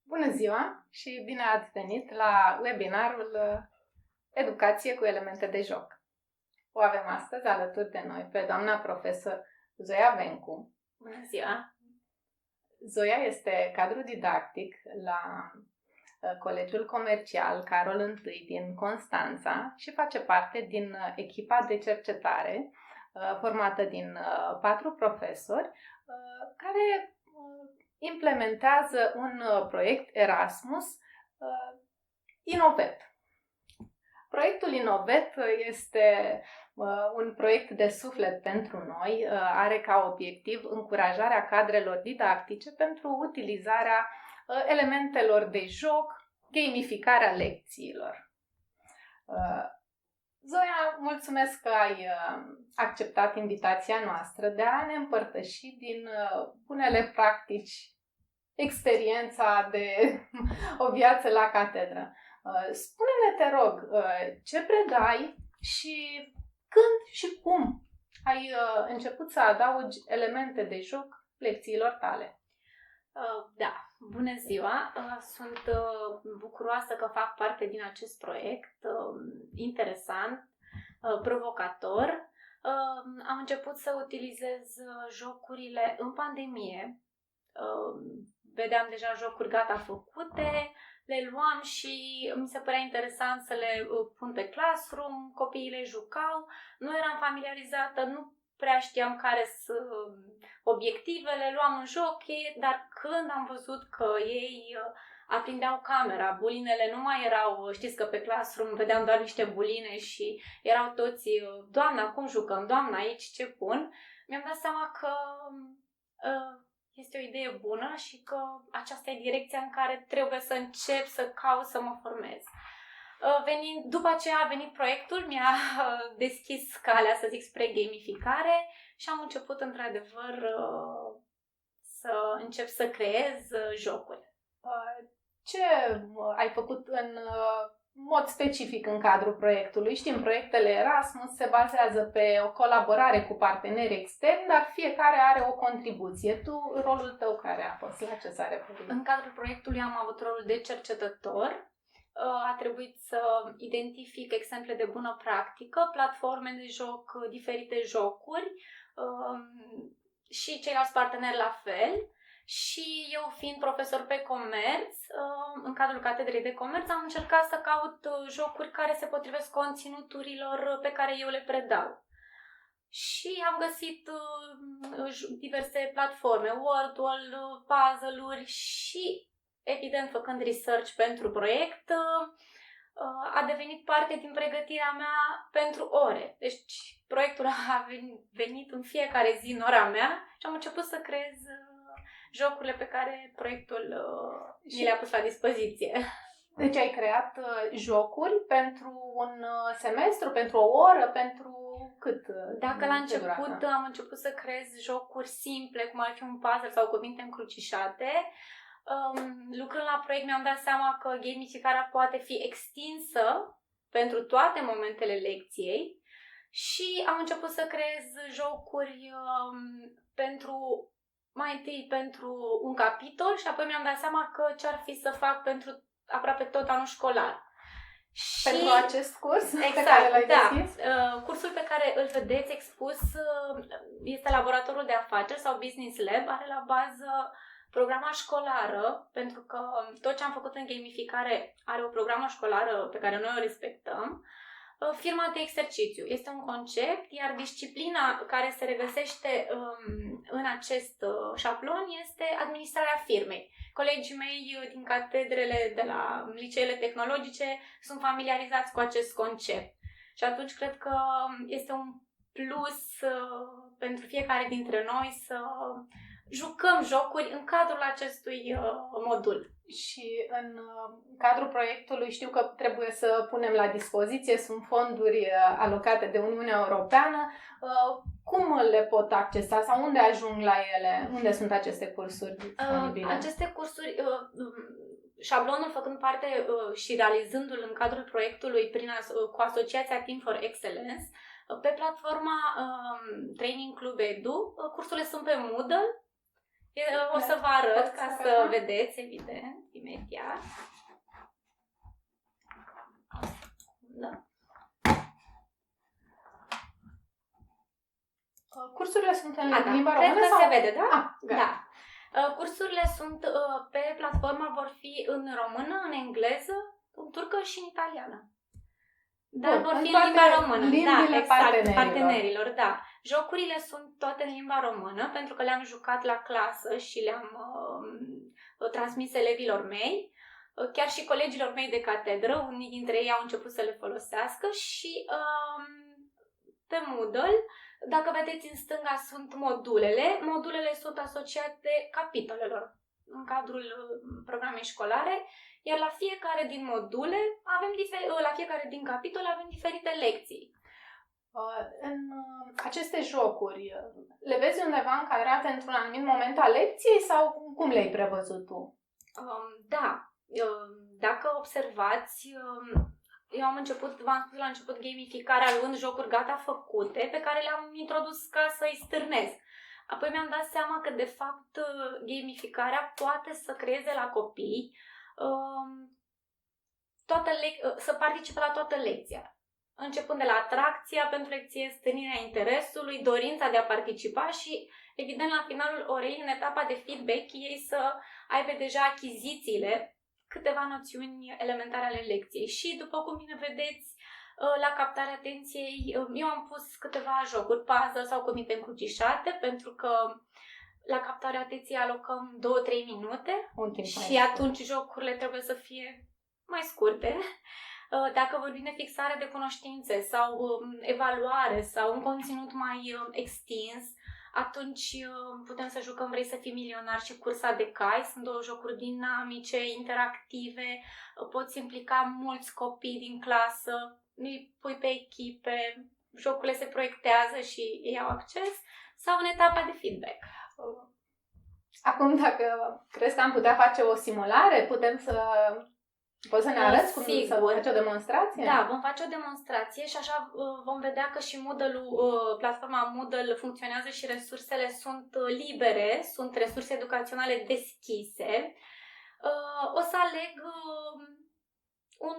Bună ziua și bine ați venit la webinarul Educație cu elemente de joc. O avem astăzi alături de noi pe doamna profesor Zoia Vencu. Bună ziua! Zoia este cadru didactic la Colegiul Comercial Carol I din Constanța și face parte din echipa de cercetare formată din 4 profesori care implementează un proiect Erasmus Innovet. Proiectul Innovet este un proiect de suflet pentru noi, are ca obiectiv încurajarea cadrelor didactice pentru utilizarea elementelor de joc, gamificarea lecțiilor. Zoia, mulțumesc că ai acceptat invitația noastră de a ne împărtăși din bunele practici experiența de o viață la catedră. Spune-ne, te rog, ce predai și când și cum ai început să adaugi elemente de joc lecțiilor tale? Da, bună ziua! Sunt bucuroasă că fac parte din acest proiect interesant, provocator. Am început să utilizez jocurile în pandemie. Vedeam deja jocuri gata făcute, le luam și mi se părea interesant să le pun pe Classroom, copiii le jucau, nu eram familiarizată, nu prea știam care sunt obiectivele, luam în joc, dar când am văzut că ei aprindeau camera, bulinele nu mai erau, știți că pe Classroom vedeam doar niște buline și erau toți, doamna, cum jucăm, doamna, aici ce pun, mi-am dat seama că este o idee bună și că aceasta e direcția în care trebuie să încep să caut să mă formez. După aceea a venit proiectul, mi-a deschis calea, să zic, spre gamificare și am început într-adevăr să încep să creez jocuri. Ce ai făcut în mod specific în cadrul proiectului? Știm, proiectele Erasmus se bazează pe o colaborare cu parteneri externi, dar fiecare are o contribuție. Rolul tău care a fost? La ce s-a referit? În cadrul proiectului am avut rolul de cercetător. A trebuit să identific exemple de bună practică, platforme de joc, diferite jocuri și ceilalți parteneri la fel. Și eu, fiind profesor pe comerț, în cadrul catedrei de comerț, am încercat să caut jocuri care se potrivesc conținuturilor pe care eu le predau. Și am găsit diverse platforme, Wordle, puzzle-uri și, evident, făcând research pentru proiect, a devenit parte din pregătirea mea pentru ore. Deci proiectul a venit în fiecare zi în ora mea și am început să creez jocurile pe care proiectul mi le-a pus la dispoziție. Deci ai creat jocuri pentru un semestru, pentru o oră, pentru cât? Dacă la început am început să creez jocuri simple, cum ar fi un puzzle sau cuvinte încrucișate, lucrând la proiect mi-am dat seama că gamificarea poate fi extinsă pentru toate momentele lecției și am început să creez jocuri mai întâi pentru un capitol și apoi mi-am dat seama că ce-ar fi să fac pentru aproape tot anul școlar. Pentru acest curs exact, pe care l-ai deschis? Cursul pe care îl vedeți expus este Laboratorul de Afaceri sau Business Lab, are la bază programa școlară, pentru că tot ce am făcut în gamificare are o programă școlară pe care noi o respectăm. Firma de exercițiu este un concept, iar disciplina care se regăsește în acest șablon este administrarea firmei. Colegii mei din catedrele de la liceele tehnologice sunt familiarizați cu acest concept și atunci cred că este un plus pentru fiecare dintre noi să jucăm jocuri în cadrul acestui modul. Și în cadrul proiectului știu că trebuie să punem la dispoziție, sunt fonduri alocate de Uniunea Europeană. Cum le pot accesa sau unde ajung la ele? Unde sunt aceste cursuri disponibile? Aceste cursuri, șablonul făcând parte și realizându-l în cadrul proiectului cu Asociația Team for Excellence, pe platforma Training Club Edu, cursurile sunt pe Moodle, O să vă arăt Poți ca să să arăt? vedeți, evident, imediat. Da. Cursurile sunt în Da, limba cred română că sau? se vede, da? Gata. Da. Cursurile sunt pe platformă, vor fi în română, în engleză, în turcă și în italiană. Dar vor fi în limba română. Da, exact, partenerilor, da. Jocurile sunt toate în limba română, pentru că le-am jucat la clasă și le-am transmis elevilor mei. Chiar și colegilor mei de catedră, unii dintre ei au început să le folosească și pe Moodle, dacă vedeți în stânga, sunt modulele. Modulele sunt asociate capitolelor în cadrul programei școlare, iar la fiecare din module, la fiecare din capitole avem diferite lecții. În aceste jocuri, le vezi undeva încadrate într-un anumit moment al lecției sau cum le-ai prevăzut tu? Da, dacă observați, eu am început, v-am spus la început, gamificarea luând jocuri gata făcute pe care le-am introdus ca să-i stârnesc. Apoi mi-am dat seama că, de fapt, gamificarea poate să creeze la copii să participe la toată lecția. Începând de la atracția pentru lecție, stârnirea interesului, dorința de a participa și, evident, la finalul orei, în etapa de feedback, ei să aibă deja achizițiile, câteva noțiuni elementare ale lecției. Și, după cum bine vedeți, la captarea atenției, eu am pus câteva jocuri, puzzle sau cuvinte încrucișate, pentru că la captarea atenției alocăm 2-3 minute și atunci jocurile trebuie să fie mai scurte. Dacă vorbim de fixare de cunoștințe sau evaluare sau un conținut mai extins, atunci putem să jucăm Vrei să fii milionar și Cursa de cai. Sunt două jocuri dinamice, interactive, poți implica mulți copii din clasă, îi pui pe echipe, jocurile se proiectează și ei au acces, sau în etapa de feedback. Acum, dacă crezi că am putea face o simulare, poți să ne arăți cum să faci o demonstrație? Da, vom face o demonstrație și așa vom vedea că și platforma Moodle funcționează și resursele sunt libere, sunt resurse educaționale deschise. O să aleg un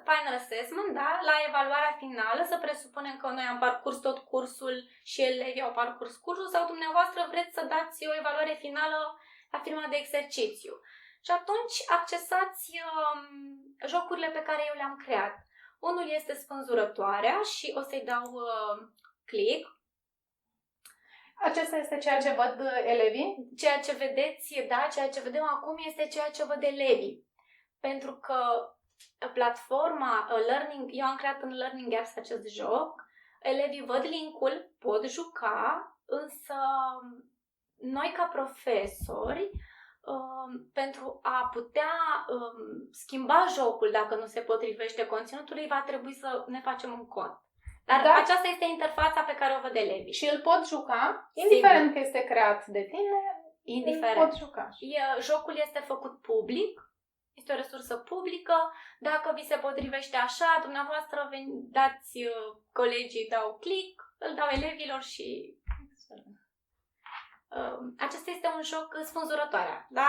final assessment, da? La evaluarea finală să presupunem că noi am parcurs tot cursul și elevii au parcurs cursul sau dumneavoastră vreți să dați o evaluare finală la firma de exercițiu. Și atunci accesați jocurile pe care eu le-am creat. Unul este Spânzurătoarea și o să-i dau click. Acesta este ceea ce văd elevii? Ceea ce vedeți, da, ceea ce vedem acum este ceea ce văd elevii. Pentru că platforma Learning, eu am creat în Learning Apps acest joc, elevii văd link-ul, pot juca, însă noi ca profesori, pentru a putea schimba jocul dacă nu se potrivește conținutului, va trebui să ne facem un cont. Dar aceasta este interfața pe care o văd elevii. Și îl pot juca, indiferent că este creat de tine, indiferent. Pot juca. Jocul este făcut public, este o resursă publică. Dacă vi se potrivește așa, dumneavoastră dați colegii, dau click, îl dau elevilor și... Acesta este un joc Spânzurătoarea. Da?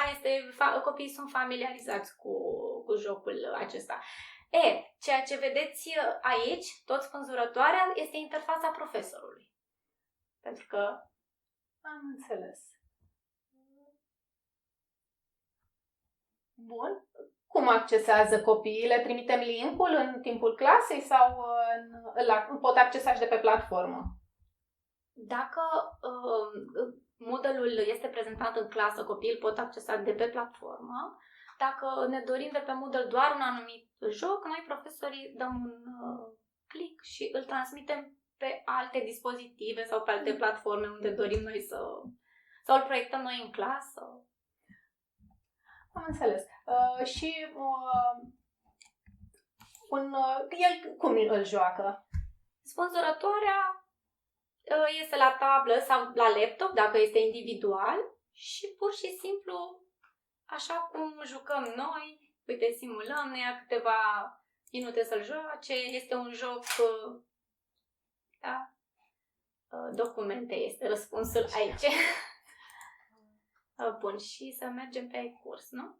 Copiii sunt familiarizați cu jocul acesta. Ceea ce vedeți aici, tot Spânzurătoarea, este interfața profesorului. Pentru că... Am înțeles. Bun. Cum accesează copiii? Le trimitem link-ul în timpul clasei sau pot accesa și de pe platformă? Dacă Moodle-ul este prezentat în clasă, copiii îl pot accesa de pe platformă. Dacă ne dorim de pe Moodle doar un anumit joc, noi profesorii dăm un click și îl transmitem pe alte dispozitive sau pe alte platforme unde dorim noi sau îl proiectăm noi în clasă. Am înțeles. El cum îl joacă? Spânzurătoarea este la tablă sau la laptop, dacă este individual, și pur și simplu, așa cum jucăm noi, uite, simulăm, ne ia câteva minute să-l joace, este un joc, da? Documente este răspunsul aici. Bun, și să mergem pe curs, nu?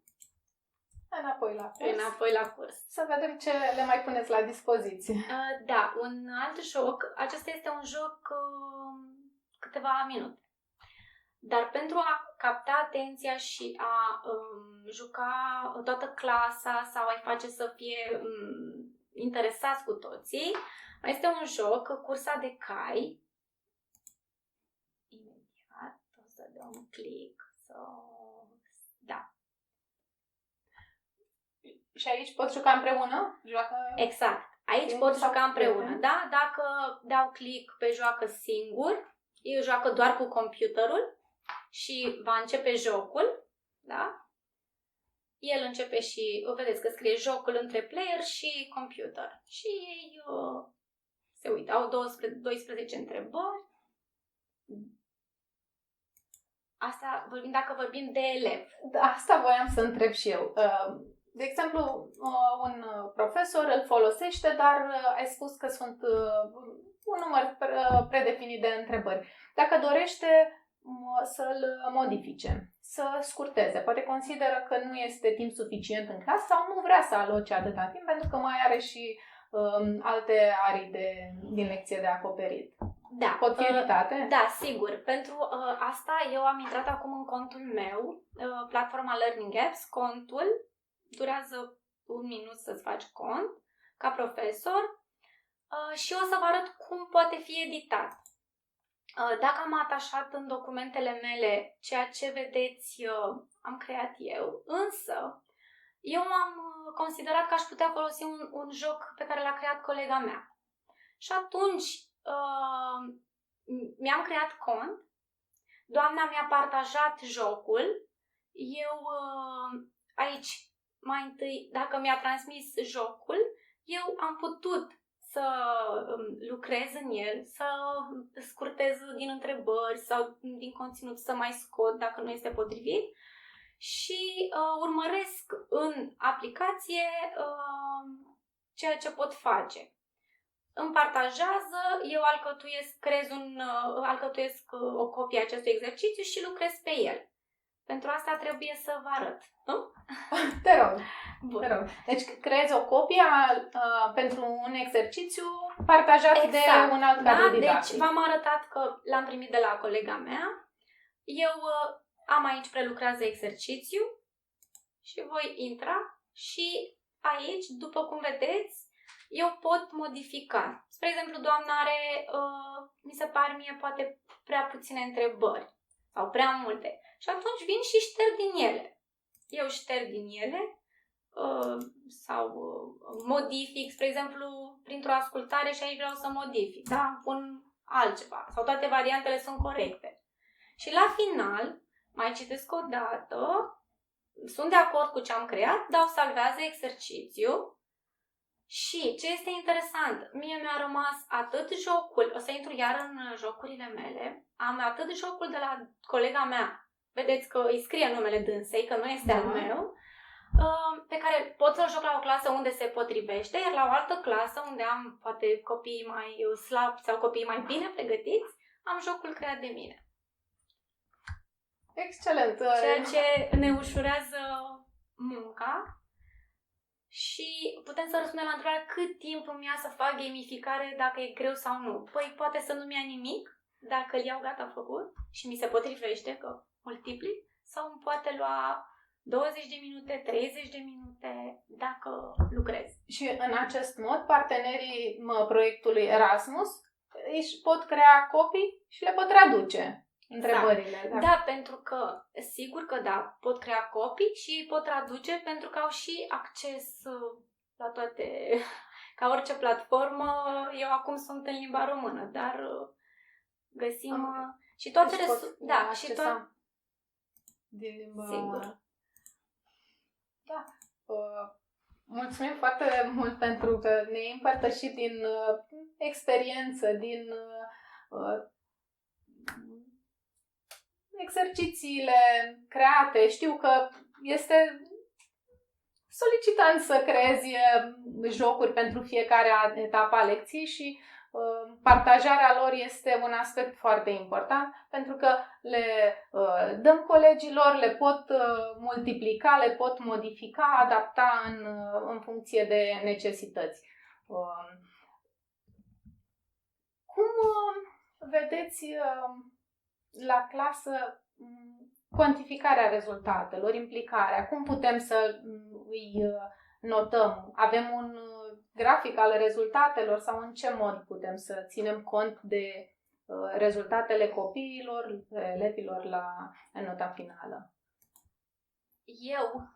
Înapoi la curs. Înapoi la curs. Să vedem ce le mai puneți la dispoziție. Da, un alt joc, acesta este un joc câteva minute. Dar pentru a capta atenția și a juca toată clasa sau a-i face să fie interesați cu toții, este un joc, cursa de cai. Imediat o să dăm un click. Da. Și aici pot juca împreună? Exact. Aici pot juca împreună, da? Dacă dau click pe joacă singur, eu joacă doar cu computerul și va începe jocul, da? El începe și, vedeți că scrie jocul între player și computer. Și ei se uită, au 12 întrebări. Asta dacă vorbim de elev. Da, asta voiam să întreb și eu. De exemplu, un profesor îl folosește, dar ai spus că sunt un număr predefinit de întrebări. Dacă dorește să-l modifice, să scurteze, poate consideră că nu este timp suficient în clasă sau nu vrea să aloce atâta timp pentru că mai are și alte arii din lecție de acoperit. Da. Pot fi evitate? Da, sigur. Pentru asta eu am intrat acum în contul meu, platforma Learning Apps. Contul durează 1 minut să-ți faci cont ca profesor și o să vă arăt cum poate fi editat. Dacă am atașat în documentele mele ceea ce vedeți am creat eu, însă eu am considerat că aș putea folosi un joc pe care l-a creat colega mea. Și atunci mi-am creat cont, doamna mi-a partajat jocul, eu aici mai întâi, dacă mi-a transmis jocul, eu am putut să lucrez în el, să scurtez din întrebări sau din conținut să mai scot dacă nu este potrivit și urmăresc în aplicație ceea ce pot face. Îmi partajează, eu alcătuiesc o copie a acestui exercițiu și lucrez pe el. Pentru asta trebuie să vă arăt, nu? Te rog. Bun. Te rog. Deci creezi o copie pentru un exercițiu partajat de un alt cadru didactic. Deci v-am arătat că l-am primit de la colega mea. Eu am aici prelucrează exercițiu și voi intra și aici, după cum vedeți, eu pot modifica. Spre exemplu, doamna are, mi se pare mie, poate prea puține întrebări sau prea multe. Și atunci vin și șterg din ele. Eu șterg din ele sau modific, spre exemplu, printr-o ascultare și aici vreau să modific, da? Pun altceva sau toate variantele sunt corecte. Și la final, mai citesc o dată, sunt de acord cu ce am creat, dau salvează exercițiu. Și ce este interesant, mie mi-a rămas atât jocul, o să intru iar în jocurile mele, am atât jocul de la colega mea, vedeți că îi scrie numele dânsei, că nu este al meu, pe care pot să-l joc la o clasă unde se potrivește, iar la o altă clasă unde am poate copii mai slabi sau copii mai bine pregătiți, am jocul creat de mine. Excelent! Ceea ce ne ușurează munca. Și putem să răspundem la întrebarea cât timp îmi ia să fac gamificare, dacă e greu sau nu. Păi poate să nu-mi ia nimic, dacă îl iau gata făcut și mi se potrivește, că multipli, sau îmi poate lua 20 de minute, 30 de minute, dacă lucrez. Și în acest mod, partenerii proiectului Erasmus își pot crea copii și le pot traduce întrebările. Exact. Da, pentru că, sigur că da, pot crea copii și pot traduce pentru că au și acces la toate, ca orice platformă, eu acum sunt în limba română, dar găsim și toate da, și toate din limba. Sigur. Da. Mulțumim foarte mult pentru că ne-ai împărtășit din experiență, din exercițiile create. Știu că este solicitant să creezi jocuri pentru fiecare etapă a lecției și partajarea lor este un aspect foarte important, pentru că le dăm colegilor, le pot multiplica, le pot modifica, adapta în funcție de necesități. Cum vedeți la clasă cuantificarea rezultatelor, implicarea? Cum putem să îi notăm? Avem un grafic al rezultatelor sau în ce mod putem să ținem cont de rezultatele copiilor, elevilor în nota finală? Eu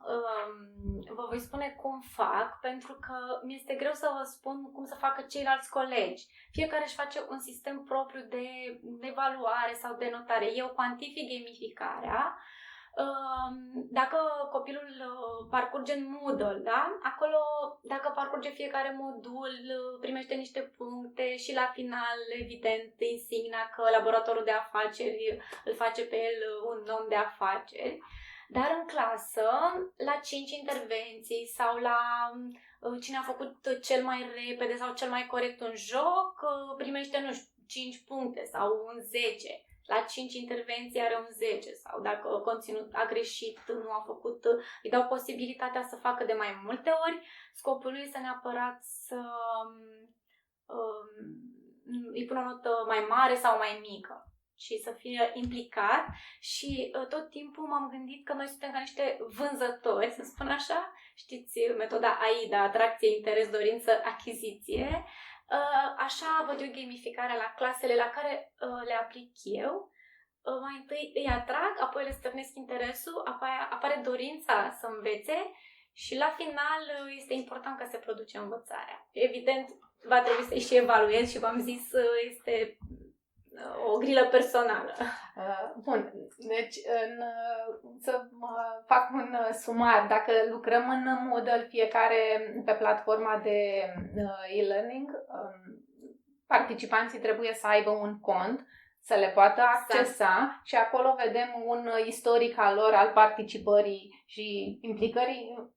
vă voi spune cum fac, pentru că mi-este greu să vă spun cum să facă ceilalți colegi. Fiecare își face un sistem propriu de evaluare sau de notare. Eu cuantific gamificarea. Dacă copilul parcurge în Moodle, da? Acolo, dacă parcurge fiecare modul, primește niște puncte și la final, evident, insigna că laboratorul de afaceri îl face pe el un om de afaceri. Dar în clasă, la 5 intervenții sau la cine a făcut cel mai repede sau cel mai corect un joc, primește, nu știu, 5 puncte sau un 10. La 5 intervenții are un 10 sau dacă conținut a greșit, nu a făcut, îi dau posibilitatea să facă de mai multe ori. Scopul nu este neapărat să îi pun o notă mai mare sau mai mică, și să fie implicat. Și tot timpul m-am gândit că noi suntem ca niște vânzători, să spun așa. Știți metoda AIDA, atracție, interes, dorință, achiziție. Așa văd eu gamificarea la clasele la care le aplic eu. Mai întâi îi atrag, apoi le stârnesc interesul, apoi apare dorința să învețe și la final este important că se produce învățarea. Evident, va trebui să-i și evaluez și v-am zis, este o grilă personală. Bun, deci să fac un sumar. Dacă lucrăm în Moodle, fiecare pe platforma de e-learning, participanții trebuie să aibă un cont, să le poată accesa și acolo vedem un istoric al lor, al participării și implicării,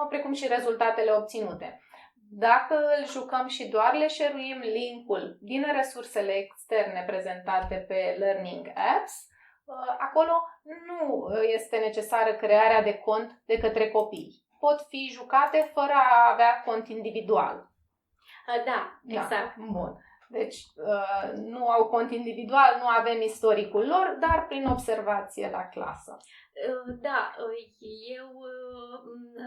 precum și rezultatele obținute. Dacă îl jucăm și doar le share-uim link-ul din resursele externe prezentate pe Learning Apps, acolo nu este necesară crearea de cont de către copii. Pot fi jucate fără a avea cont individual. Da, exact. Bun. Deci nu au cont individual, nu avem istoricul lor, dar prin observație la clasă. Da, eu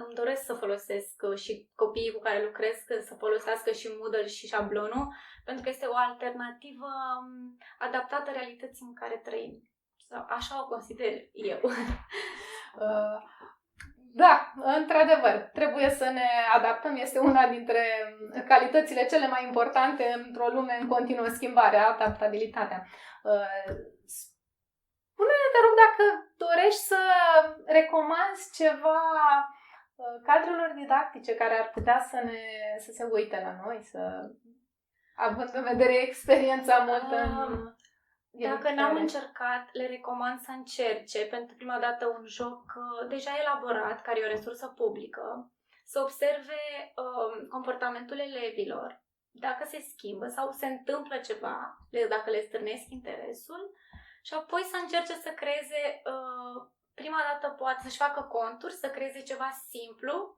îmi doresc să folosesc și copiii cu care lucrez să folosească și Moodle și șablonul, pentru că este o alternativă adaptată realității în care trăim. Așa o consider eu. Da, într-adevăr, trebuie să ne adaptăm. Este una dintre calitățile cele mai importante într-o lume în continuă schimbare, adaptabilitatea. Spune-ne, te rog, dacă dorești să recomanzi ceva cadrelor didactice care ar putea să se uite la noi, având în vedere experiența multă. Dacă n-am încercat, le recomand să încerce pentru prima dată un joc deja elaborat, care e o resursă publică, să observe comportamentul elevilor, dacă se schimbă sau se întâmplă ceva, dacă le stârnesc interesul, și apoi să încerce să creeze, prima dată poate să-și facă conturi, să creeze ceva simplu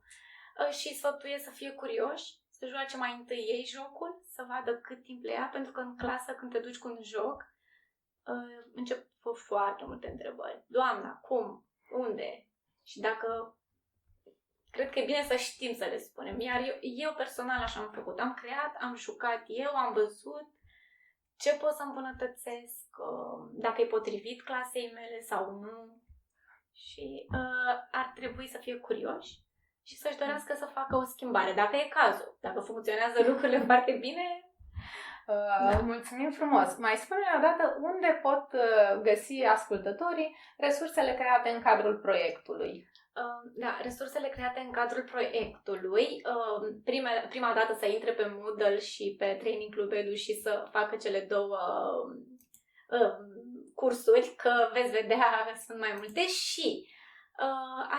și sfătuie să fie curioși, să joace mai întâi ei jocul, să vadă cât timp le ia, pentru că în clasă când te duci cu un joc, încep foarte multe întrebări. Doamna, cum? Unde? Și dacă... Cred că e bine să știm să le spunem. Iar eu personal așa am făcut. Am creat, am jucat eu, am văzut ce pot să îmbunătățesc, dacă e potrivit clasei mele sau nu. Și ar trebui să fie curioși și să-și dorească să facă o schimbare, dacă e cazul. Dacă funcționează lucrurile foarte bine... Da. Mulțumim frumos! Mai spune-ne odată unde pot găsi ascultătorii resursele create în cadrul proiectului. Da, resursele create în cadrul proiectului. Prima dată să intre pe Moodle și pe Training Club Edu și să facă cele două cursuri, că veți vedea, sunt mai multe. Și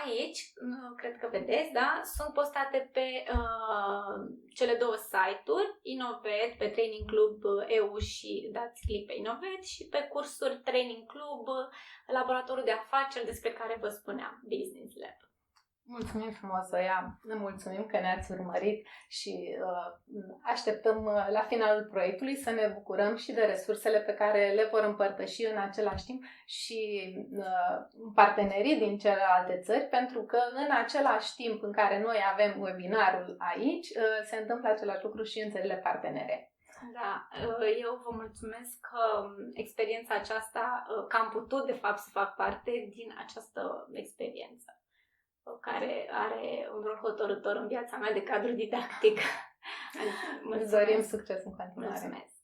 Aici, cred că vedeți, da, sunt postate pe cele două site-uri, Innovet pe Training Club EU și dați click pe Innovet și pe cursuri Training Club, laboratorul de afaceri despre care vă spuneam, Business Lab. Mulțumim frumos, Zoia! Ne mulțumim că ne-ați urmărit și așteptăm la finalul proiectului să ne bucurăm și de resursele pe care le vor împărtăși în același timp și partenerii din celelalte țări, pentru că în același timp în care noi avem webinarul aici, se întâmplă același lucru și în țările partenere. Da, eu vă mulțumesc că experiența aceasta, că am putut de fapt să fac parte din această experiență, care are un rol hotărător în viața mea de cadru didactic. Îți dorim succes în continuare. Mulțumesc!